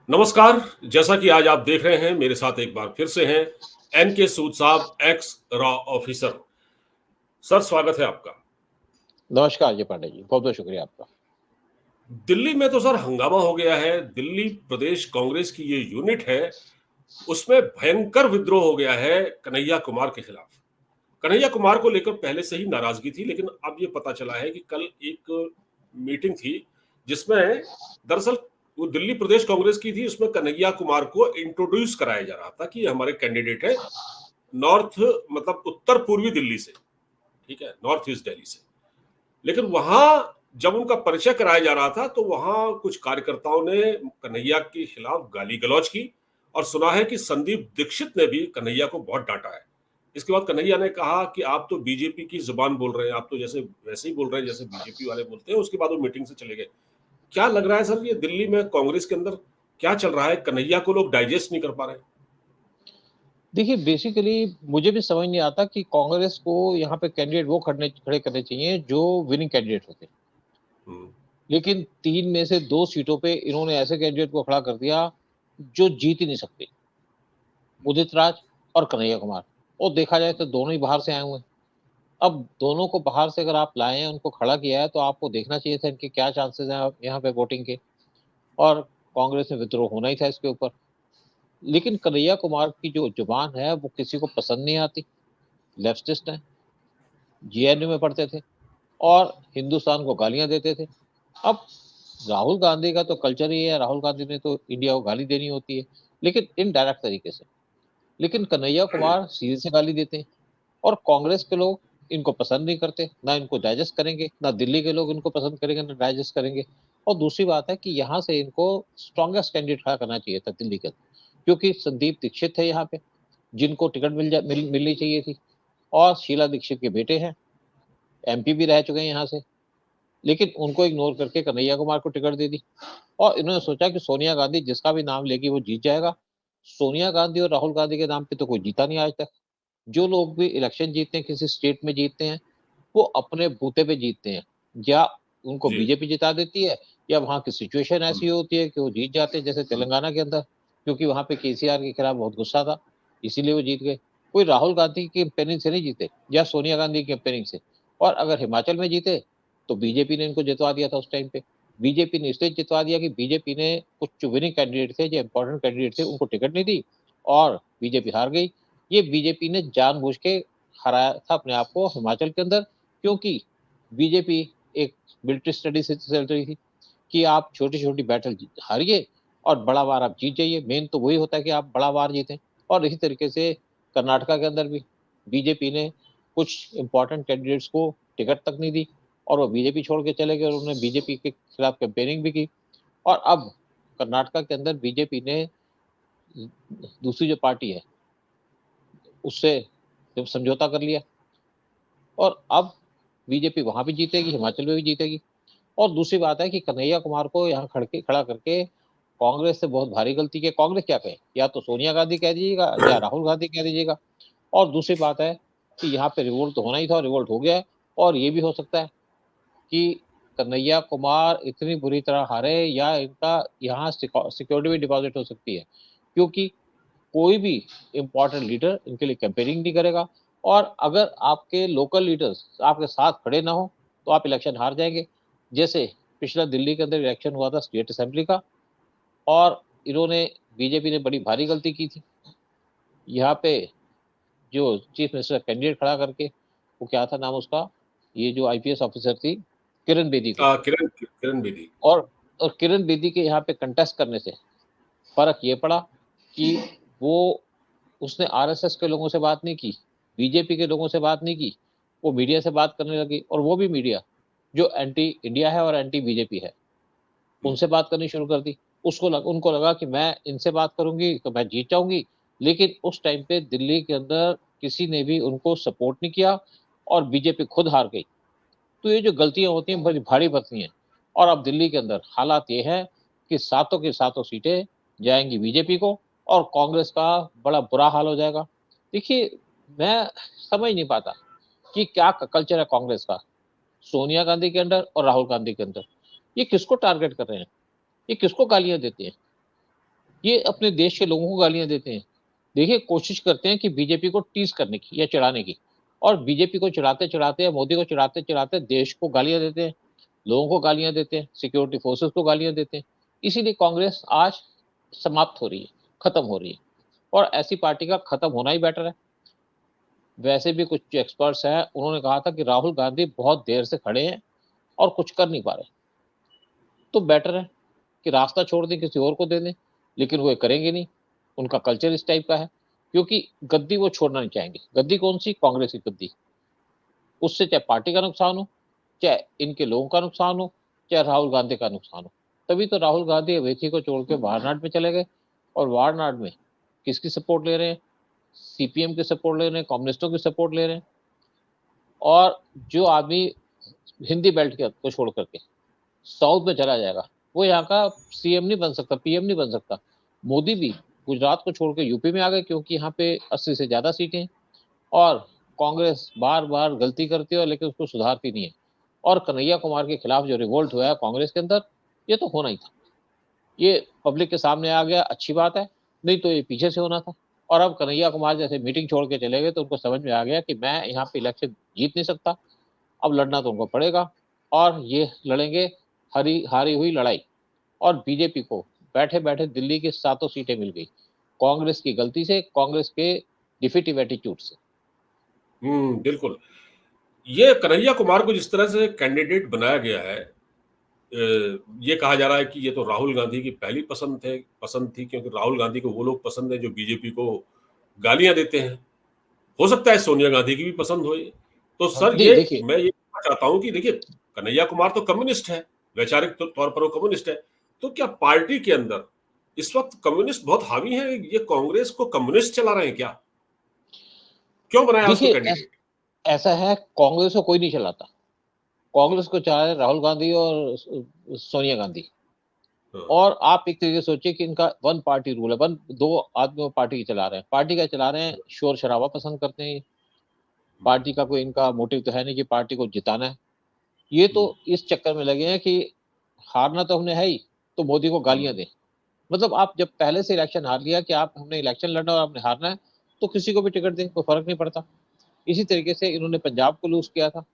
नमस्कार। जैसा कि आज आप देख रहे हैं, मेरे साथ एक बार फिर से हैं एन के सूद साहब, एक्स रॉ ऑफिसर। सर, स्वागत है आपका। नमस्कार जी पांडे जी, बहुत बहुत शुक्रिया आपका। दिल्ली में तो सर हंगामा हो गया है। दिल्ली प्रदेश कांग्रेस की ये यूनिट है, उसमें भयंकर विद्रोह हो गया है कन्हैया कुमार के खिलाफ। कन्हैया कुमार को लेकर पहले से ही नाराजगी थी, लेकिन अब ये पता चला है कि कल एक मीटिंग थी जिसमें दरअसल वो दिल्ली प्रदेश कांग्रेस की थी। उसमें कन्हैया कुमार को इंट्रोड्यूस कराया जा रहा था कि ये हमारे कैंडिडेट है नॉर्थ, मतलब उत्तर पूर्वी दिल्ली से, ठीक है, नॉर्थ ईस्ट दिल्ली से। लेकिन वहां जब उनका परिचय कराया जा रहा था तो वहां कुछ कार्यकर्ताओं ने कन्हैया के खिलाफ गाली गलौज की, और सुना है कि संदीप दीक्षित ने भी कन्हैया को बहुत डांटा है। इसके बाद कन्हैया ने कहा कि आप तो बीजेपी की जुबान बोल रहे हैं, आप तो जैसे वैसे ही बोल रहे हैं जैसे बीजेपी वाले बोलते हैं। उसके बाद वो मीटिंग से चले गए। क्या लग रहा है सर, ये दिल्ली में कांग्रेस के अंदर क्या चल रहा है? कन्हैया को लोग डाइजेस्ट नहीं कर पा रहे। देखिए, बेसिकली मुझे भी समझ नहीं आता कि कांग्रेस को यहाँ पे कैंडिडेट वो खड़े करने चाहिए जो विनिंग कैंडिडेट होते। हम्म। लेकिन 3 में से 2 सीटों पे इन्होंने ऐसे कैंडिडेट को खड़ा कर दिया जो जीत ही नहीं सकते, उदित राज और कन्हैया कुमार। और देखा जाए तो दोनों ही बाहर से आए हुए हैं। अब दोनों को बाहर से अगर आप लाए हैं, उनको खड़ा किया है, तो आपको देखना चाहिए था इनके क्या चांसेस हैं यहाँ पे वोटिंग के। और कांग्रेस में विद्रोह होना ही था इसके ऊपर। लेकिन कन्हैया कुमार की जो जुबान है वो किसी को पसंद नहीं आती। लेफ्टिस्ट हैं, जेएनयू में पढ़ते थे और हिंदुस्तान को गालियां देते थे। अब राहुल गांधी का तो कल्चर ही है, राहुल गांधी ने तो इंडिया को गाली देनी होती है, लेकिन इनडायरेक्ट तरीके से। लेकिन कन्हैया कुमार सीधे से गाली देते हैं और कांग्रेस के लोग इनको पसंद नहीं करते, ना इनको डाइजेस्ट करेंगे, ना दिल्ली के लोग इनको पसंद करेंगे, ना डाइजेस्ट करेंगे। और दूसरी बात है कि यहाँ से इनको स्ट्रॉन्गेस्ट कैंडिडेट खड़ा करना चाहिए था दिल्ली के, क्योंकि संदीप दीक्षित है यहाँ पे, जिनको टिकट मिलनी चाहिए थी। और शीला दीक्षित के बेटे हैं, एमपी भी रह चुके हैं यहाँ से। लेकिन उनको इग्नोर करके कन्हैया कुमार को टिकट दे दी। और इन्होंने सोचा कि सोनिया गांधी जिसका भी नाम लेगी वो जीत जाएगा। सोनिया गांधी और राहुल गांधी के नाम पे तो कोई जीता नहीं आज तक। जो लोग भी इलेक्शन जीतते हैं, किसी स्टेट में जीतते हैं, वो अपने बूते पे जीतते हैं। या उनको जी। बीजेपी जिता देती है, या वहां की सिचुएशन हम्म। ऐसी होती है कि वो जीत जाते हैं, जैसे तेलंगाना के अंदर, क्योंकि वहां पे केसीआर के खिलाफ बहुत गुस्सा था, इसीलिए वो जीत गए। कोई राहुल गांधी की कैंपेनिंग से नहीं जीते या सोनिया गांधी की कैंपेनिंग से। और अगर हिमाचल में जीते तो बीजेपी ने इनको जितवा दिया था उस टाइम पे। बीजेपी ने इसलिए जितवा दिया कि बीजेपी ने कुछ जो विनिंग कैंडिडेट थे, जो इंपॉर्टेंट कैंडिडेट थे, उनको टिकट नहीं दी और बीजेपी हार गई। ये बीजेपी ने जानबूझ के हराया था अपने आप को हिमाचल के अंदर, क्योंकि बीजेपी एक मिलिट्री स्टडी से चल रही थी कि आप छोटी छोटी बैटल हारिए और बड़ा वार आप जीत जाइए। मेन तो वही होता है कि आप बड़ा वार जीतें। और इसी तरीके से कर्नाटका के अंदर भी बीजेपी ने कुछ इंपॉर्टेंट कैंडिडेट्स को टिकट तक नहीं दी और वो बीजेपी छोड़ के चले गए और उन्होंने बीजेपी के खिलाफ कैंपेनिंग भी की। और अब कर्नाटका के अंदर बीजेपी ने दूसरी जो पार्टी है उससे जब समझौता कर लिया, और अब बीजेपी वहां भी जीतेगी, हिमाचल में भी जीतेगी। और दूसरी बात है कि कन्हैया कुमार को यहाँ खड़ा करके कांग्रेस से बहुत भारी गलती की। कांग्रेस क्या कहे, या तो सोनिया गांधी कह दीजिएगा या राहुल गांधी कह दीजिएगा। और दूसरी बात है कि यहाँ पे रिवोल्ट तो होना ही था, रिवोल्ट हो गया है। और ये भी हो सकता है कि कन्हैया कुमार इतनी बुरी तरह हारे या इनका यहाँ सिक्योरिटी भी डिपॉजिट हो सकती है, क्योंकि कोई भी इम्पोर्टेंट लीडर इनके लिए कैंपेनिंग नहीं करेगा। और अगर आपके लोकल लीडर्स आपके साथ खड़े ना हो तो आप इलेक्शन हार जाएंगे। जैसे पिछला दिल्ली के अंदर इलेक्शन हुआ था स्टेट असेंबली का, और इन्होंने बीजेपी ने बड़ी भारी गलती की थी। यहाँ पे जो चीफ मिनिस्टर कैंडिडेट खड़ा करके, वो क्या था नाम उसका, ये जो आईपीएस ऑफिसर थी, किरण बेदी को। किरण किरण बेदी। और और किरण बेदी के यहाँ पे कंटेस्ट करने से फर्क ये पड़ा कि वो उसने आरएसएस के लोगों से बात नहीं की, बीजेपी के लोगों से बात नहीं की। वो मीडिया से बात करने लगी, और वो भी मीडिया जो एंटी इंडिया है और एंटी बीजेपी है, उनसे बात करनी शुरू कर दी। उनको लगा कि मैं इनसे बात करूंगी तो मैं जीत जाऊंगी। लेकिन उस टाइम पे दिल्ली के अंदर किसी ने भी उनको सपोर्ट नहीं किया और बीजेपी खुद हार गई। तो ये जो गलतियां होती हैं बड़ी भारी पड़ती हैं। और अब दिल्ली के अंदर हालात ये है कि सातों की सातों सीटें जाएंगी बीजेपी को, और कांग्रेस का बड़ा बुरा हाल हो जाएगा। देखिए, मैं समझ नहीं पाता कि क्या कल्चर है कांग्रेस का, सोनिया गांधी के अंदर और राहुल गांधी के अंदर। ये किसको टारगेट कर रहे हैं, ये किसको गालियां देते हैं। ये अपने देश के लोगों को गालियां देते हैं। देखिए, कोशिश करते हैं कि बीजेपी को टीज करने की या चिढ़ाने की, और बीजेपी को चिढ़ाते चिढ़ाते या मोदी को चिढ़ाते चिढ़ाते देश को गालियां देते हैं, लोगों को गालियां देते हैं, सिक्योरिटी फोर्सेस को गालियां देते हैं। इसीलिए कांग्रेस आज समाप्त हो रही है, खत्म हो रही है, और ऐसी पार्टी का खत्म होना ही बेटर है। वैसे भी कुछ एक्सपर्ट्स हैं, उन्होंने कहा था कि राहुल गांधी बहुत देर से खड़े हैं और कुछ कर नहीं पा रहे, तो बेटर है कि रास्ता छोड़ दें, किसी और को दे दें, लेकिन वो करेंगे नहीं। उनका कल्चर इस टाइप का है, क्योंकि गद्दी वो छोड़ना नहीं चाहेंगे। गद्दी कौन सी? कांग्रेस की गद्दी। उससे चाहे पार्टी का नुकसान हो, चाहे इनके लोगों का नुकसान हो, चाहे राहुल गांधी का नुकसान हो। तभी तो राहुल गांधी अमेठी को छोड़ के वारनाड में चले गए, और वारनाड में किसकी सपोर्ट ले रहे हैं? सीपीएम की सपोर्ट ले रहे हैं, कम्युनिस्टों की सपोर्ट ले रहे हैं। और जो आदमी हिंदी बेल्ट को छोड़ करके साउथ में चला जाएगा, वो यहाँ का सीएम नहीं बन सकता, पीएम नहीं बन सकता। मोदी भी गुजरात को छोड़ के यूपी में आ गए, क्योंकि यहाँ पे 80 से ज्यादा सीटें हैं, और कांग्रेस बार बार गलती करती है लेकिन उसको सुधारती नहीं है। और कन्हैया कुमार के खिलाफ जो रिवोल्ट हुआ है कांग्रेस के अंदर, ये तो होना ही था। ये पब्लिक के सामने आ गया, अच्छी बात है, नहीं तो ये पीछे से होना था। और अब कन्हैया कुमार जैसे मीटिंग छोड़ के चले गए, तो उनको समझ में आ गया कि मैं यहाँ पे इलेक्शन जीत नहीं सकता, अब लड़ना तो उनको पड़ेगा, और ये लड़ेंगे हरी हारी हुई लड़ाई। और बीजेपी को बैठे बैठे दिल्ली की 7 सीटें मिल गई, कांग्रेस की गलती से, कांग्रेस के डिफिटिव एटीट्यूड से। बिल्कुल। ये कन्हैया कुमार को जिस तरह से कैंडिडेट बनाया गया है, ये कहा जा रहा है कि ये तो राहुल गांधी की पहली पसंद थी, क्योंकि राहुल गांधी को वो लोग पसंद है जो बीजेपी को गालियां देते हैं। हो सकता है सोनिया गांधी की भी पसंद हो ये। तो सर, नहीं, ये देखिए, मैं ये कहना चाहता हूं कि देखिए, कन्हैया कुमार तो कम्युनिस्ट है, वैचारिक तौर पर वो कम्युनिस्ट है। तो क्या पार्टी के अंदर इस वक्त कम्युनिस्ट बहुत हावी है? ये कांग्रेस को कम्युनिस्ट चला रहे हैं क्या? क्यों बनाया उसको देखिए, कैंडिडेट? ऐसा है, कांग्रेस को कोई नहीं चलाता। कांग्रेस को चला रहे राहुल गांधी और सोनिया गांधी। हाँ। और आप एक तरीके से सोचिए कि इनका वन पार्टी रूल है, वन दो आदमी पार्टी चला रहे हैं। पार्टी का चला रहे हैं, शोर शराबा पसंद करते हैं। पार्टी का कोई इनका मोटिव तो है नहीं कि पार्टी को जिताना है। ये तो इस चक्कर में लगे हैं कि हारना तो हमने है ही, तो मोदी को गालियां दें। मतलब आप जब पहले से इलेक्शन हार लिया कि आप हमने इलेक्शन लड़ना और आपने हारना है, तो किसी को भी टिकट दें, कोई फर्क नहीं पड़ता। इसी तरीके से इन्होंने पंजाब को लूज किया था।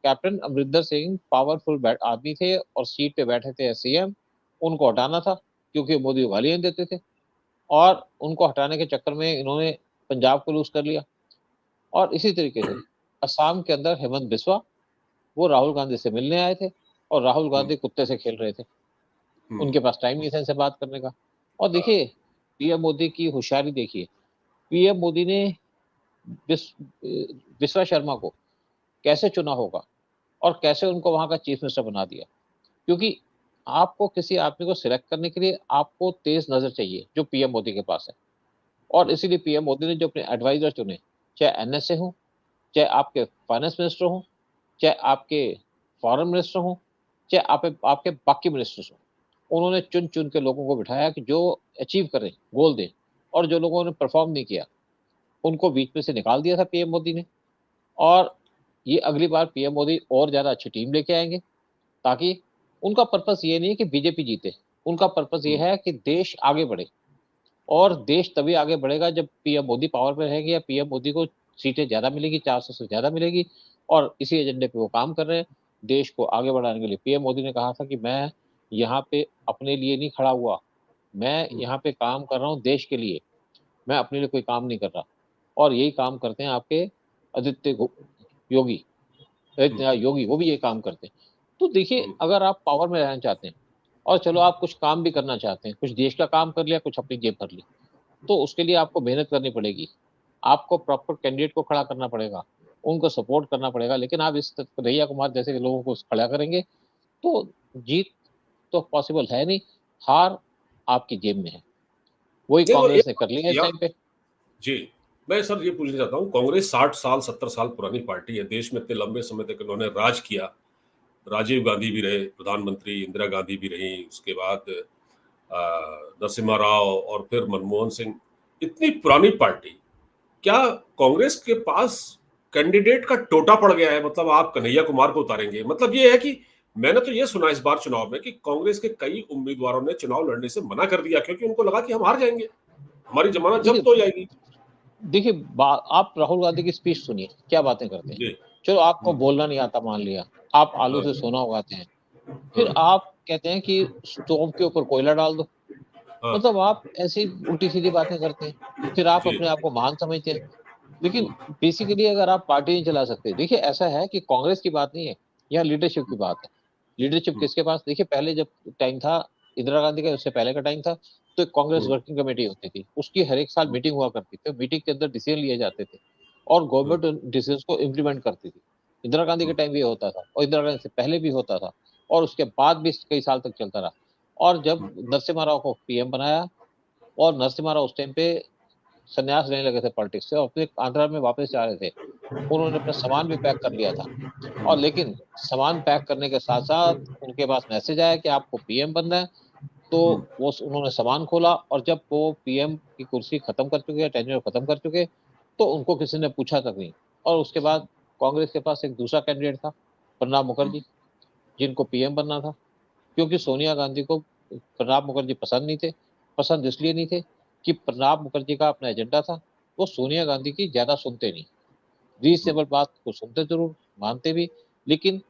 कैप्टन अमरिंदर सिंह पावरफुल आदमी थे और सीट पे बैठे थे सीएम, उनको हटाना था, क्योंकि मोदी को गालियां देते थे। और उनको हटाने के चक्कर में इन्होंने पंजाब को लूज कर लिया। और इसी तरीके से असम के अंदर हेमंत बिस्वा, वो राहुल गांधी से मिलने आए थे, और राहुल गांधी कुत्ते से खेल रहे थे। उनके पास टाइम नहीं था इनसे बात करने का। और देखिए, पीएम मोदी की होशियारी देखिए। पीएम मोदी ने विश्वा शर्मा को कैसे चुना होगा, और कैसे उनको वहां का चीफ मिनिस्टर बना दिया। क्योंकि आपको किसी आदमी को सिलेक्ट करने के लिए आपको तेज नजर चाहिए, जो पीएम मोदी के पास है। और इसीलिए पीएम मोदी ने जो अपने एडवाइजर चुने, चाहे एनएसए हो, चाहे आपके फाइनेंस मिनिस्टर हो, चाहे आपके फॉरेन मिनिस्टर हो, चाहे आपके बाकी मिनिस्टर्स हो, उन्होंने चुन चुन के लोगों को बिठाया कि जो अचीव करें, गोल दें। और जो लोगों ने परफॉर्म नहीं किया, उनको बीच में से निकाल दिया था पीएम मोदी ने। और ये अगली बार पीएम मोदी और ज्यादा अच्छी टीम लेके आएंगे, ताकि उनका पर्पस ये नहीं है कि बीजेपी जीते, उनका पर्पस ये है कि देश आगे बढ़े। और देश तभी आगे बढ़ेगा जब पीएम मोदी पावर पे रहेंगे, या पीएम मोदी को सीटें ज्यादा मिलेगी, 400 से ज्यादा मिलेगी। और इसी एजेंडे पे वो काम कर रहे हैं, देश को आगे बढ़ाने के लिए। पीएम मोदी ने कहा था कि मैं यहाँ पे अपने लिए नहीं खड़ा हुआ, मैं यहाँ पे काम कर रहा हूँ देश के लिए, मैं अपने लिए कोई काम नहीं कर रहा। और यही काम करते हैं आपके आदित्य योगी, योगी, वो भी ये काम करते हैं। तो देखिए, अगर आप पावर में रहना चाहते हैं, और चलो आप कुछ काम भी करना चाहते हैं, कुछ देश का काम कर लिया, कुछ अपनी जेब भर ली, तो उसके लिए आपको मेहनत करनी पड़ेगी। आपको प्रॉपर कैंडिडेट को खड़ा करना पड़ेगा, उनको सपोर्ट करना पड़ेगा। लेकिन आप इस कन्हैया कुमार जैसे के लोगों को खड़ा करेंगे, तो जीत तो पॉसिबल है नहीं, हार आपकी जेब में है। वही नहीं, वो कांग्रेस एक ने कर लिया इस टाइम पे। जी, मैं सर ये पूछना चाहता हूँ, कांग्रेस 60 साल 70 साल पुरानी पार्टी है, देश में इतने लंबे समय तक इन्होंने राज किया। राजीव गांधी भी रहे प्रधानमंत्री, इंदिरा गांधी भी रही, उसके बाद नरसिम्हा राव और फिर मनमोहन सिंह। इतनी पुरानी पार्टी, क्या कांग्रेस के पास कैंडिडेट का टोटा पड़ गया है? मतलब आप कन्हैया कुमार को उतारेंगे, मतलब ये है कि मैंने तो ये सुना इस बार चुनाव में कि कांग्रेस के कई उम्मीदवारों ने चुनाव लड़ने से मना कर दिया क्योंकि उनको लगा कि हम हार जाएंगे, हमारी जमानत देखिए जब्त हो जाएगी। देखिए आप राहुल गांधी की स्पीच सुनिए, क्या बातें करते हैं। जी। चलो आपको हम्म, बोलना नहीं आता मान लिया, आप आलू हाँ, से सोना उगाते हैं, फिर हाँ, आप कहते हैं कि स्टोव के ऊपर कोयला डाल दो। हाँ, मतलब आप ऐसी उल्टी सीधी बातें करते हैं, फिर आप जी। अपने आप को महान समझते हैं। लेकिन हम्म, बेसिकली अगर आप पार्टी नहीं चला सकते, देखिए ऐसा है कि कांग्रेस की बात नहीं है, यहाँ लीडरशिप की बात है। लीडरशिप हम्म, किसके पास, देखिए पहले जब टाइम था इंदिरा गांधी का, उससे पहले का टाइम था, तो एक कांग्रेस हम्म, वर्किंग कमेटी होती थी, उसकी हर एक साल मीटिंग हुआ करती थी, मीटिंग के अंदर डिसीजन लिए जाते थे और हम्म, गवर्नमेंट डिसीजन को इम्प्लीमेंट करती थी। इंदिरा गांधी के हम्म, टाइम भी होता था और इंदिरा गांधी से पहले भी होता था और उसके बाद भी कई साल तक चलता रहा। और जब हम्म, नरसिम्हा राव को पीएम बनाया और नरसिम्हा राव उस टाइम पे संन्यास लेने लगे थे पॉलिटिक्स से और फिर आंध्रा में वापस जा रहे थे, उन्होंने अपना सामान भी पैक कर लिया था। और लेकिन सामान पैक करने के साथ साथ उनके पास मैसेज आया कि आपको पीएम बनना है, तो हम्म, वो उन्होंने सामान खोला और जब वो पीएम की कुर्सी खत्म कर चुके, टेन्योर खत्म कर चुके, तो उनको किसी ने पूछा तक नहीं। और उसके बाद कांग्रेस के पास एक दूसरा कैंडिडेट था, प्रणब मुखर्जी, जिनको पीएम बनना था, क्योंकि सोनिया गांधी को प्रणब मुखर्जी पसंद नहीं थे। पसंद इसलिए नहीं थे कि प्रणब मुखर्जी का अपना एजेंडा था, वो सोनिया गांधी की ज्यादा सुनते नहीं, रीजनेबल बात को सुनते जरूर, मानते भी, लेकिन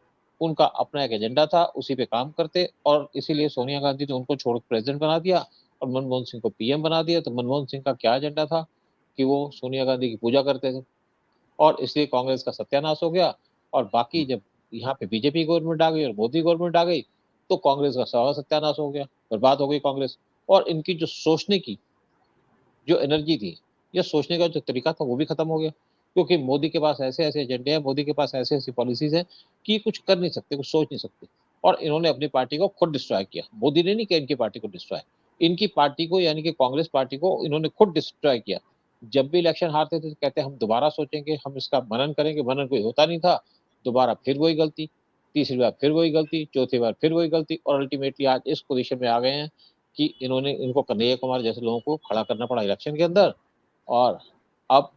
उनका अपना एक एजेंडा था, उसी पे काम करते। और इसीलिए सोनिया गांधी ने उनको छोड़ प्रेसिडेंट बना दिया और मनमोहन सिंह को पीएम बना दिया। तो मनमोहन सिंह का क्या एजेंडा था कि वो सोनिया गांधी की पूजा करते थे और इसलिए कांग्रेस का सत्यानाश हो गया। और बाकी जब यहाँ पे बीजेपी गवर्नमेंट आ गई और मोदी गवर्नमेंट आ गई, तो कांग्रेस का सारा सत्यानाश हो गया, बर्बाद हो गई कांग्रेस। और इनकी जो सोचने की जो एनर्जी थी या सोचने का जो तरीका था वो भी खत्म हो गया, क्योंकि मोदी के पास ऐसे ऐसे एजेंडे हैं, मोदी के पास ऐसी ऐसी पॉलिसीज हैं कि कुछ कर नहीं सकते, कुछ सोच नहीं सकते। और इन्होंने अपनी पार्टी को खुद डिस्ट्रॉय किया, मोदी ने नहीं किया इनकी पार्टी को डिस्ट्रॉय, इनकी पार्टी को यानी कि कांग्रेस पार्टी को इन्होंने खुद डिस्ट्रॉय किया। जब भी इलेक्शन हारते थे तो कहते हम दोबारा सोचेंगे, हम इसका मनन करेंगे, मनन कोई होता नहीं था, दोबारा फिर वही गलती, तीसरी बार फिर वही गलती, चौथी बार फिर वही गलती, और अल्टीमेटली आज इस पोजीशन में आ गए हैं कि इनको कन्हैया कुमार जैसे लोगों को खड़ा करना पड़ा इलेक्शन के अंदर। और अब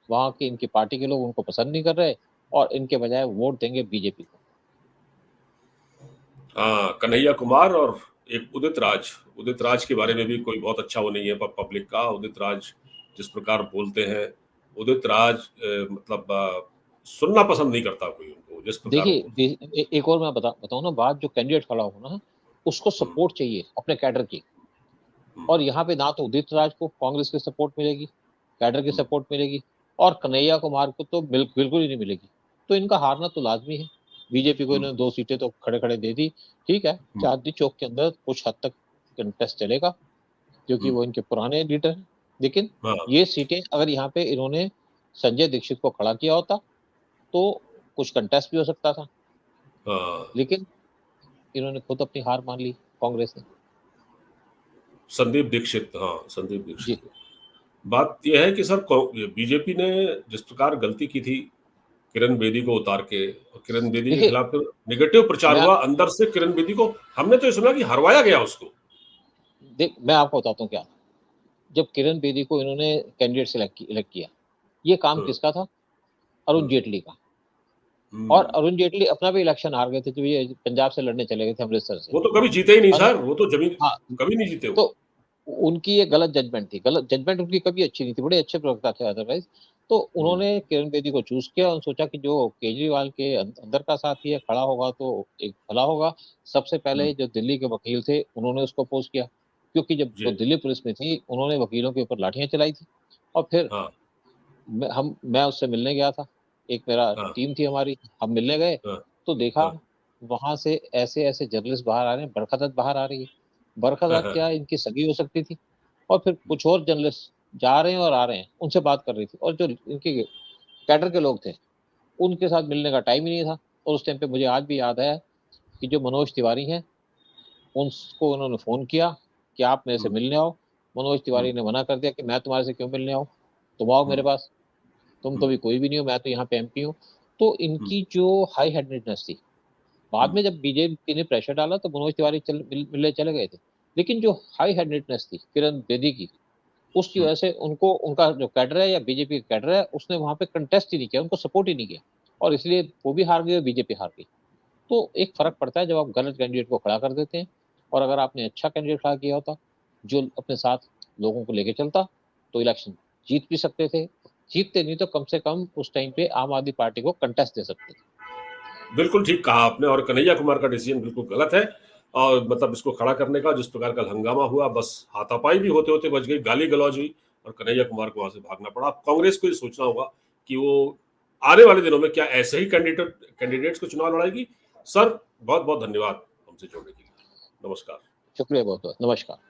वहां की इनकी पार्टी के लोग उनको पसंद नहीं कर रहे और इनके बजाय वोट देंगे बीजेपी को। हाँ, कन्हैया कुमार और एक उदित राज के बारे में भी कोई बहुत अच्छा वो नहीं है पब्लिक का। उदित राज जिस प्रकार बोलते हैं, उदित राज मतलब सुनना पसंद नहीं करता कोई उनको, जिस प्रकार वो देखिए बोलते एक और मैं बताऊं ना बात, जो कैंडिडेट खड़ा हो ना, उसको हैं। सपोर्ट चाहिए अपने कैडर की। हम्म, और यहाँ पे ना तो उदित राज को कांग्रेस की सपोर्ट मिलेगी, कैडर की हम्म, सपोर्ट मिलेगी, और कन्हैया कुमार को तो बिल्कुल ही नहीं मिलेगी। तो इनका हारना तो लाजमी है। बीजेपी को हम्म, इन्होंने 2 सीटें तो खड़े खड़े दे दी, ठीक है, हम्म, चांदनी चौक के अंदर कुछ हद तक कंटेस्ट चलेगा क्योंकि हम्म, वो इनके पुराने लीडर हैं। लेकिन हाँ, ये सीटें अगर यहाँ पे इन्होंने संजय दीक्षित को खड़ा किया होता तो कुछ कंटेस्ट भी हो सकता था, हाँ। लेकिन इन्होंने खुद अपनी हार मान ली, कांग्रेस ने। संदीप दीक्षित, हाँ, संदीप जी। दीक्षित। बात यह है कि सर बीजेपी ने जिस प्रकार गलती की थी किरण बेदी को उतार के, और किरण बेदी के देखिए खिलाफ तो निगेटिव प्रचार मैं हुआ अंदर से। किरण बेदी को हमने तो ये सुना कि हरवाया गया उसको। मैं आपको बताता हूँ क्या। जब किरण बेदी को इन्होंने कैंडिडेट इलेक्ट किया, ये काम हम्म, किसका था, अरुण हम्म, जेटली का। और हम्म। अरुण जेटली अपना भी इलेक्शन हार गए थे, तो ये पंजाब से लड़ने चले गए थे, अमृतसर से। वो तो कभी जीते ही नहीं अगर सर, वो तो जमीन हाँ, कभी नहीं जीते वो। तो उनकी ये गलत जजमेंट थी, गलत जजमेंट उनकी कभी अच्छी नहीं थी, बड़े अच्छे प्रवक्ता थे अदरवाइज। तो हम्म, उन्होंने किरण बेदी को चूज किया और सोचा कि जो केजरीवाल के अंदर का साथी है खड़ा होगा तो एक भला होगा। सबसे हम्म, पहले जो दिल्ली के वकील थे उन्होंने उसको अपोज किया, क्योंकि जब जी, वो दिल्ली पुलिस में थी उन्होंने वकीलों के ऊपर लाठियां चलाई थी। और फिर हाँ, मैं उससे मिलने गया था, एक मेरा हाँ, टीम थी हमारी, हम मिलने गए, हाँ, तो देखा हाँ, वहां से ऐसे ऐसे जर्नलिस्ट बाहर आ रहे हैं, बरखा दत्त बाहर आ रही है। बरखा हाँ, दत्त हाँ, क्या इनकी सगी हो सकती थी। और फिर कुछ और जर्नलिस्ट जा रहे हैं और आ रहे हैं, उनसे बात कर रही थी, और जो इनके कैडर के लोग थे उनके साथ मिलने का टाइम ही नहीं था। और उस टाइम पे मुझे आज भी याद है कि जो मनोज तिवारी हैं उनको उन्होंने फोन किया कि आप मेरे से हम्म, मिलने आओ। मनोज हम्म, तिवारी ने मना कर दिया कि मैं तुम्हारे से क्यों मिलने आऊँ, तुम आओ मेरे हम्म, पास, तुम तो हम्म, भी कोई भी नहीं हो, मैं तो यहाँ पे एमपी हूँ। तो हम्म, इनकी जो हाई हैंडेडनेस थी, बाद हम्म, में जब बीजेपी ने प्रेशर डाला तो मनोज तिवारी मिलने चले गए थे। लेकिन जो हाई हैंडेडनेस थी किरण बेदी की, उसकी हम्म, वजह से उनको उनका जो कैडर है या बीजेपी का कैडर है उसने वहां पे कंटेस्ट ही नहीं किया, उनको सपोर्ट ही नहीं किया, और इसलिए वो भी हार गई और बीजेपी हार गई। तो एक फर्क पड़ता है जब आप गलत कैंडिडेट को खड़ा कर देते हैं, और अगर आपने अच्छा कैंडिडेट खड़ा किया होता जो अपने साथ लोगों को लेके चलता, तो इलेक्शन जीत भी सकते थे, जीतते नहीं तो कम से कम उस टाइम पे आम आदमी पार्टी को कंटेस्ट दे सकते थे। बिल्कुल ठीक कहा आपने, और कन्हैया कुमार का डिसीजन बिल्कुल गलत है। और मतलब इसको खड़ा करने का जिस प्रकार का हंगामा हुआ, बस हाथापाई भी होते होते बच गई, गाली गलौज हुई और कन्हैया कुमार को वहां से भागना पड़ा। अब कांग्रेस को ये सोचना होगा कि वो आने वाले दिनों में क्या ऐसे ही कैंडिडेट्स को चुनाव लड़ाएगी। सर बहुत बहुत धन्यवाद हमसे जुड़ने के लिए। नमस्कार। शुक्रिया बहुत बहुत, नमस्कार।